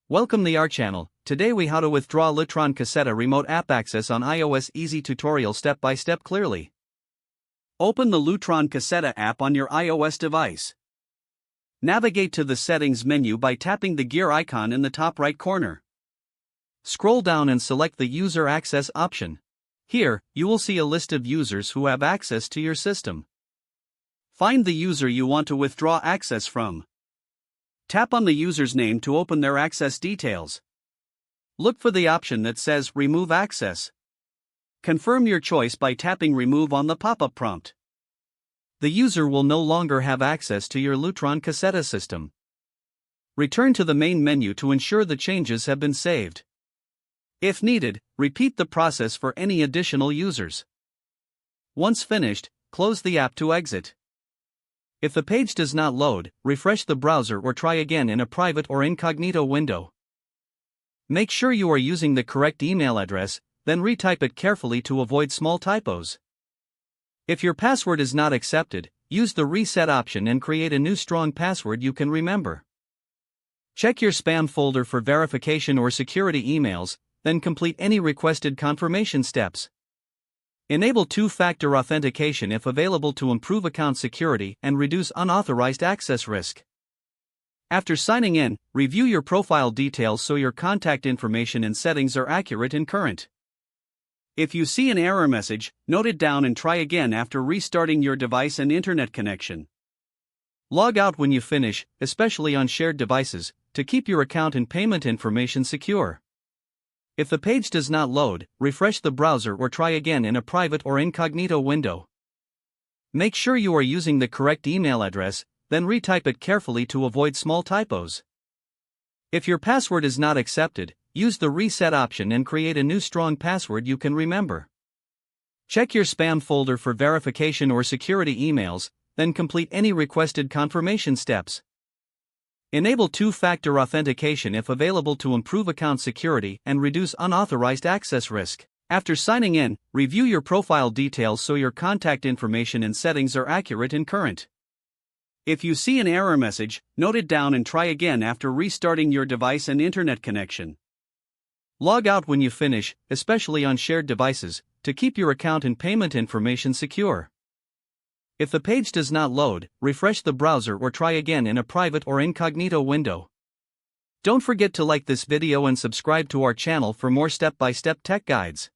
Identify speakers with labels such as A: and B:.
A: Welcome to our channel. Today we how to withdraw Lutron Caseta remote app access on iOS. Easy tutorial step by step clearly. Open the Lutron Caseta app on your iOS device. Navigate to the settings menu by tapping the gear icon in the top right corner. Scroll down and select the user access option. Here, you will see a list of users who have access to your system. Find the user you want to withdraw access from. Tap on the user's name to open their access details. Look for the option that says Remove Access. Confirm your choice by tapping Remove on the pop-up prompt. The user will no longer have access to your Lutron Caseta system. Return to the main menu to ensure the changes have been saved. If needed, repeat the process for any additional users. Once finished, close the app to exit. If the page does not load, refresh the browser or try again in a private or incognito window. Make sure you are using the correct email address, then retype it carefully to avoid small typos. If your password is not accepted, use the reset option and create a new strong password you can remember. Check your spam folder for verification or security emails, then complete any requested confirmation steps. Enable two-factor authentication if available to improve account security and reduce unauthorized access risk. After signing in, review your profile details so your contact information and settings are accurate and current. If you see an error message, note it down and try again after restarting your device and internet connection. Log out when you finish, especially on shared devices, to keep your account and payment information secure. If the page does not load, refresh the browser or try again in a private or incognito window. Make sure you are using the correct email address, then retype it carefully to avoid small typos. If your password is not accepted, use the reset option and create a new strong password you can remember. Check your spam folder for verification or security emails, then complete any requested confirmation steps. Enable two-factor authentication if available to improve account security and reduce unauthorized access risk. After signing in, review your profile details so your contact information and settings are accurate and current. If you see an error message, note it down and try again after restarting your device and internet connection. Log out when you finish, especially on shared devices, to keep your account and payment information secure. If the page does not load, refresh the browser or try again in a private or incognito window. Don't forget to like this video and subscribe to our channel for more step-by-step tech guides.